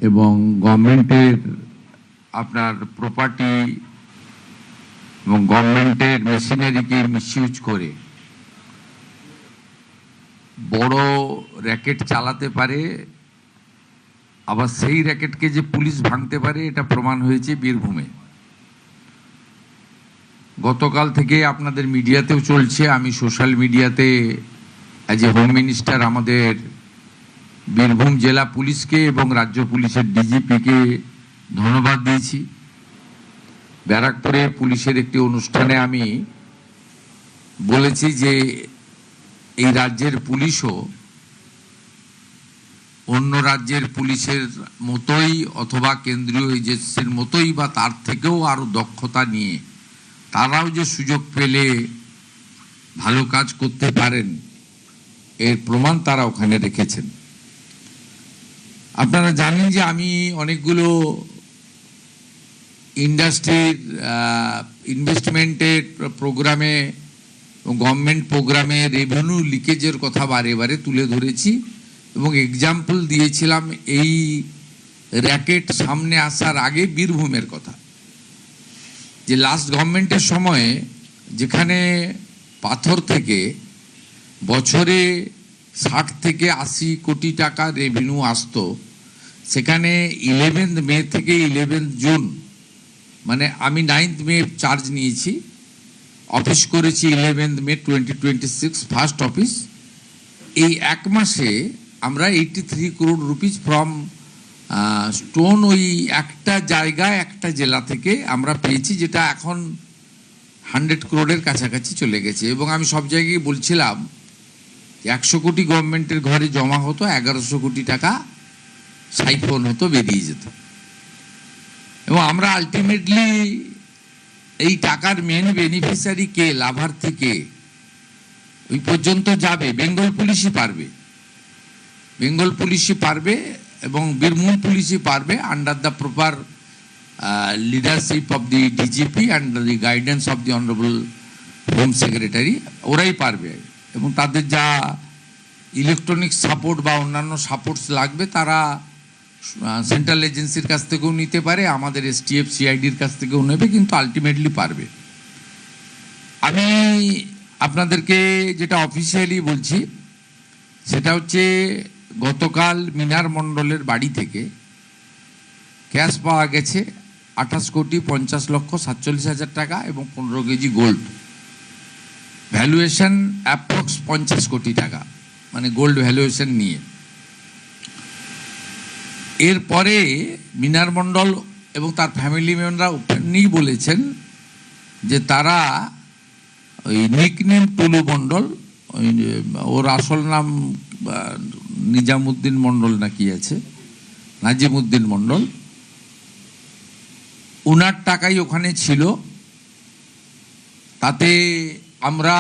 এবং গভর্নমেন্টের আপনার প্রপার্টি এবং গভর্নমেন্টের মেশিনারিকে মিসইউজ করে বড় র্যাকেট চালাতে পারে, আবার সেই র্যাকেটকে যে পুলিশ ভাঙতে পারে এটা প্রমাণ হয়েছে বীরভূমে। গতকাল থেকে আপনাদের মিডিয়াতেও চলছে, আমি সোশ্যাল মিডিয়াতে অ্যাজ এ হোম মিনিস্টার আমাদের বীরভূম জেলা পুলিশকে এবং রাজ্য পুলিশের ডিজিপিকে ধন্যবাদ দিয়েছি। ব্যারাকপুরে পুলিশের একটি অনুষ্ঠানে আমি বলেছি যে এই রাজ্যের পুলিশও অন্য রাজ্যের পুলিশের মতোই অথবা কেন্দ্রীয় এজেন্সির মতোই বা তার থেকেও আরও দক্ষতা নিয়ে তারাও যে সুযোগ পেলে ভালো কাজ করতে পারেন এর প্রমাণ তারা ওখানে রেখেছেন। আপনারা জানেন যে আমি অনেকগুলো ইন্ডাস্ট্রির ইনভেস্টমেন্টের প্রোগ্রামে, গভর্নমেন্ট প্রোগ্রামে রেভিনিউ লিকেজের কথা বারে বারে তুলে ধরেছি এবং এক্সাম্পল দিয়েছিলাম এই র্যাকেট সামনে আসার আগে বীরভূমের কথা, যে লাস্ট গভর্নমেন্টের সময়ে যেখানে পাথর থেকে বছরে 60 থেকে 80 কোটি টাকা রেভিনিউ আসতো, সেখানে 11 মে থেকে 11 জুন, মানে আমি 9 মে চার্জ নিয়েছি, অফিস করেছি 11 মে 2026 ফার্স্ট অফিস। এই এক মাসে আমরা 83 করোড় রুপিস ফ্রম স্টোন ওই একটা জায়গায় একটা জেলা থেকে আমরা পেয়েছি, যেটা এখন 100 করোড়ের কাছাকাছি চলে গেছে। এবং আমি সব জায়গায় বলছিলাম 100 কোটি গভর্নমেন্টের ঘরে জমা হতো, 1100 কোটি টাকা সাইফোন হতো, বেরিয়ে যেত। এবং আমরা আলটিমেটলি এই টাকার মেন বেনিফিশিয়ারি কে, লাভার্থী কে, ওই পর্যন্ত যাবে বেঙ্গল পুলিশই পারবে, বেঙ্গল পুলিশই পারবে এবং বীরভূম পুলিশই পারবে under the proper leadership of the DGP and the guidance of the honourable home secretary, ওরাই পারবে। এবং তাদের যা ইলেকট্রনিক সাপোর্ট বা অন্যান্য সাপোর্টস লাগবে তারা সেন্ট্রাল এজেন্সির কাছ থেকেও নিতে পারে, আমাদের এসটিএফ সিআইডির কাছ থেকেও নেবে, কিন্তু আলটিমেটলি পারবে। আমি আপনাদেরকে যেটা অফিসিয়ালি বলছি সেটা হচ্ছে গতকাল মিনার মণ্ডলের বাড়ি থেকে ক্যাশ পাওয়া গেছে 28,50,47,000 টাকা এবং 15 কেজি গোল্ড, ভ্যালুয়েশন অ্যাপ্রক্স 50 কোটি টাকা, মানে গোল্ড ভ্যালুয়েশন নিয়ে। এরপরে মিনার মণ্ডল এবং তার ফ্যামিলি মেম্বাররা ওপেনলি বলেছেন যে তারা ওই নিকনেম টুলু মণ্ডল, ওর আসল নাম নিজামুদ্দিন মণ্ডল না কি আছে, নাজিমুদ্দিন মণ্ডল, ওনার টাকাই ওখানে ছিল। তাতে আমরা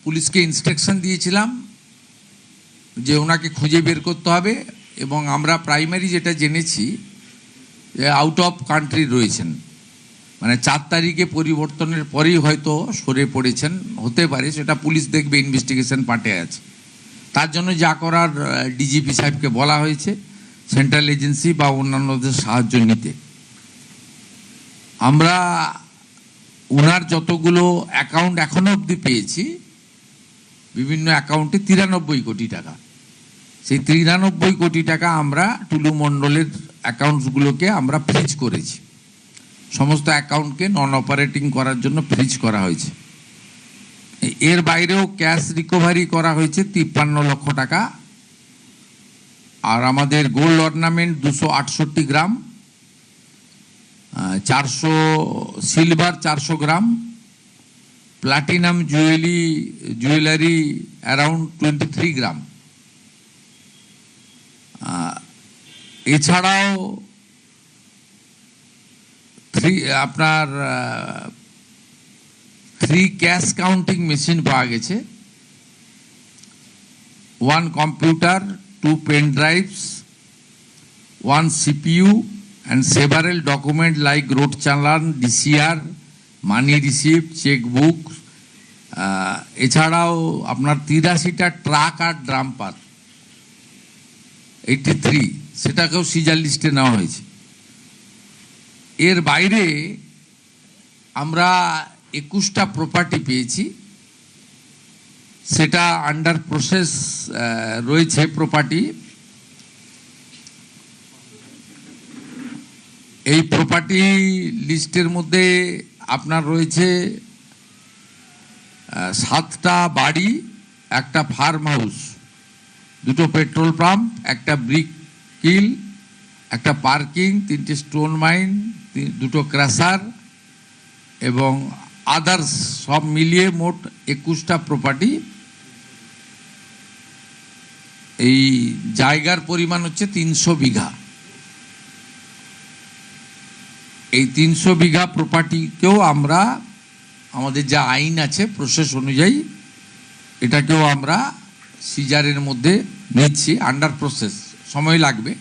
পুলিশকে ইনস্ট্রাকশন দিয়েছিলাম যে ওনাকে খুঁজে বের করতে হবে, এবং আমরা প্রাইমারি যেটা জেনেছি যে আউট অফ কান্ট্রি রয়েছেন, মানে 4 তারিখে পরিবর্তনের পরেই হয়তো সরে পড়েছেন, হতে পারে, সেটা পুলিশ দেখবে, ইনভেস্টিগেশন পার্টে আছে। তার জন্য যা করার ডিজিপি সাহেবকে বলা হয়েছে সেন্ট্রাল এজেন্সি বা অন্যান্যদের সাহায্য নিতে। আমরা ওনার যতগুলো অ্যাকাউন্ট এখনো অবধি পেয়েছি, বিভিন্ন অ্যাকাউন্টে 93 কোটি টাকা, সেই 93 কোটি টাকা আমরা টুলু মণ্ডলের অ্যাকাউন্টসগুলোকে আমরা ফ্রিজ করেছি, সমস্ত অ্যাকাউন্টকে নন অপারেটিং করার জন্য ফ্রিজ করা হয়েছে। এর বাইরেও ক্যাশ রিকভারি করা হয়েছে 53 লক্ষ টাকা, আর আমাদের gold ornament 268 gram, 400 silver 400 gram, platinum jewellery around 23 gram. এছাড়াও আপনার 3 ক্যাশ কাউন্টিং মেশিন পাওয়া গেছে, 1 computer, 2 pen drives, 1 CPU and several documents like road challan, DCR, money receipt, checkbook, এছাড়াও আপনার 83টা ট্রাক আর ড্রাম্পার, 83 সেটাকেও সিজার লিস্টে নেওয়া হয়েছে। এর বাইরে আমরা 21টা প্রপার্টি পেয়েছি, সেটা আন্ডার প্রসেস রয়েছে প্রপার্টি। এই প্রপার্টি লিস্টের মধ্যে আপনার রয়েছে 7টা বাড়ি, একটা ফার্ম হাউস, 2টো পেট্রোল পাম্প, একটা ব্রিক কিল, একটা পার্কিং, 3টে স্টোন মাইন, 2টো ক্রাশার এবং আদার্স সব মিলিয়ে মোট 21টা প্রপার্টি। এই জায়গার পরিমাণ হচ্ছে 300 বিঘা। এই 300 বিঘা প্রপার্টিকেও আমরা আমাদের যা আইন আছে প্রসেস অনুযায়ী এটাকেও আমরা সিজারের মধ্যে নিচ্ছি, আন্ডার প্রসেস, সময় লাগবে,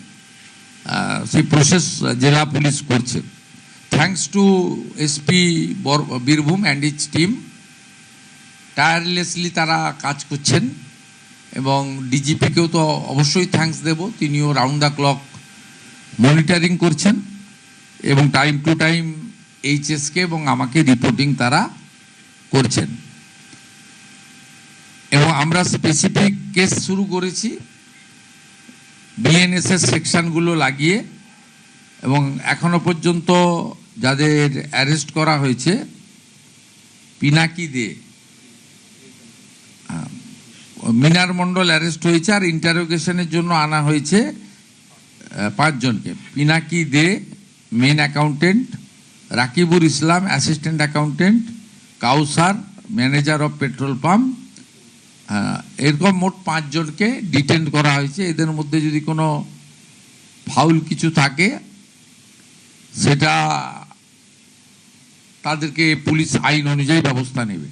সেই প্রসেস জেলা পুলিশ করছে। Thanks to SP Birbhum and is team, tirelessly তারা কাজ করছেন এবং ডিজিপিকেও তো অবশ্যই থ্যাঙ্কস দেব, তিনিও রাউন্ড দ্য ক্লক মনিটরিং করছেন এবং টাইম টু টাইম এইচএসকে এবং আমাকে রিপোর্টিং তারা করছেন। এবং আমরা স্পেসিফিক কেস শুরু করেছি বিএনএসএস সেকশনগুলো লাগিয়ে, এবং এখনো পর্যন্ত যাদের অ্যারেস্ট করা হয়েছে, পিনাকি দে, মিনার মণ্ডল অ্যারেস্ট হয়েছে, আর ইন্টারোগেশনের জন্য আনা হয়েছে 5 জনকে। Pinaki De main accountant, Rakibul Islam assistant accountant, Kausar manager of petrol pump, এরকম মোট 5 জনকে ডিটেন করা হয়েছে। এদের মধ্যে যদি কোনো ফাউল কিছু থাকে সেটা তাদেরকে পুলিশ আইন অনুযায়ী ব্যবস্থা নেবে।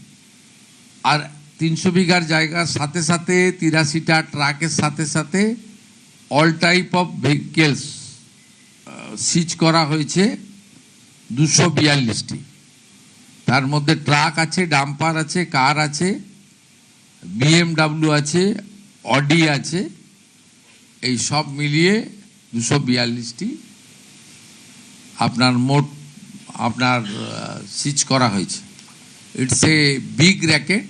আর 300 বিঘার জায়গার সাথে সাথে 83টা ট্রাকের সাথে সাথে অল টাইপ অফ ভেহিকেলস সিজ করা হয়েছে 242টি। তার মধ্যে ট্রাক আছে, ডাম্পার আছে, কার আছে, বিএমডাব্লিউ আছে, অডি আছে, এই সব মিলিয়ে 242টি আপনার মোট আপনার সিজ করা হয়েছে। It's a big racket.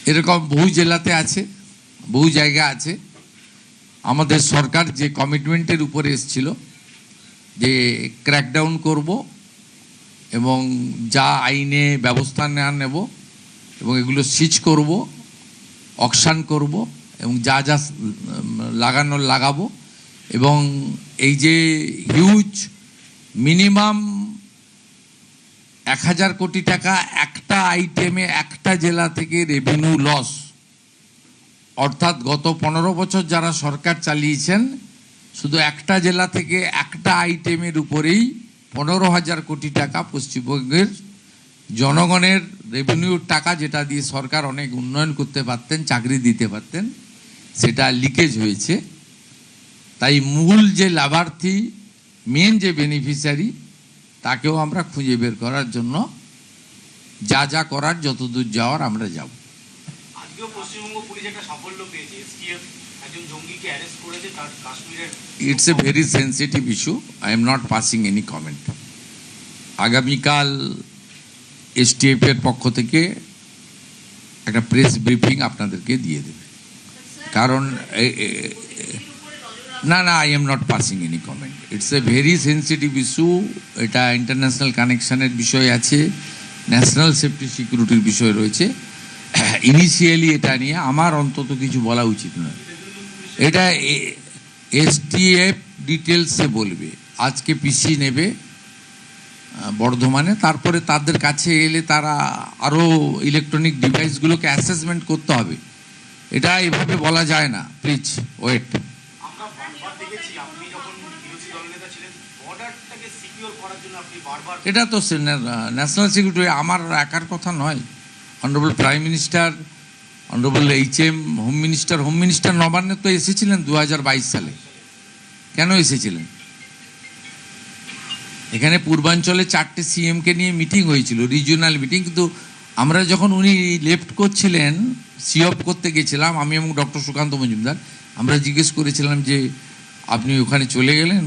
এরকম বহু জেলাতে আছে, বহু জায়গা আছে। আমাদের সরকার যে কমিটমেন্টের উপরে এসেছিল যে ক্র্যাকডাউন করব এবং যা আইনে ব্যবস্থা নেব এবং এগুলো সিজ করব, অকশন করব এবং যা যা লাগানোর লাগাবো, এবং এই যে হিউজ মিনিমাম 1000 কোটি টাকা একটা আইটেমে একটা জেলা থেকে রেভিনিউ লস, অর্থাৎ গত 15 বছর যারা সরকার চালিয়েছেন শুধু একটা জেলা থেকে একটা আইটেমের উপরেই 15,000 কোটি টাকা পশ্চিমবঙ্গের জনগণের রেভিনিউর টাকা, যেটা দিয়ে সরকার অনেক উন্নয়ন করতে পারতেন, চাকরি দিতে পারতেন, সেটা লিকেজ হয়েছে। তাই মূল যে লাভার্থী, মেন যে বেনিফিশিয়ারি, তাকেও আমরা খুঁজে বের করার জন্য যা যা করার, যতদূর যাওয়ার আমরা যাব। আজকেও পশ্চিমবঙ্গ পুলিশ একটা সাফল্য পেয়েছে, এসটিএফ একজন জঙ্গিকে অ্যারেস্ট করেছে, তার কাশ্মীরের। It's a very sensitive issue, I am not passing any comment. আগামীকাল এসটিএফ এর পক্ষ থেকে একটা প্রেস ব্রিফিং আপনাদেরকে দিয়ে দেবে, কারণ না I am not passing any comment. It's a very sensitive issue. এটা ইন্টারন্যাশনাল কানেকশনের বিষয় আছে, ন্যাশনাল সেফটি সিকিউরিটির বিষয় রয়েছে। ইনিশিয়ালি এটা নিয়ে আমার অন্তত কিছু বলা উচিত নয়। এটা এসটিএফ ডিটেলসে বলবে। আজকে পিসি নেবে বর্ধমানে, তারপরে তাদের কাছে এলে তারা আরও ইলেকট্রনিক ডিভাইসগুলোকে অ্যাসেসমেন্ট করতে হবে। এটা এভাবে বলা যায় না, প্লিজ ওয়েট। আমরা বারবার দেখেছি আপনি যখন বিরোধী দলনেতা ছিলেন, বর্ডারটাকে সিকিউর করার জন্য আপনি বারবার। এটা তো ন্যাশনাল সিকিউরিটি আমার একার কথা নয়। Honourable prime minister, honourable HM home minister নবান্নে তো এসেছিলেন 2022 সালে। কেন এসেছিলেন? এখানে পূর্বাঞ্চলে 4টে CM-কে নিয়ে মিটিং হয়েছিল, রিজিওনাল মিটিং। কিন্তু আমরা যখন উনি লেফট করছিলেন, সিঅপ করতে গেছিলাম আমি এবং ডক্টর সুকান্ত মজুমদার, আমরা জিজ্ঞেস করেছিলাম যে আপনি ওখানে চলে গেলেন।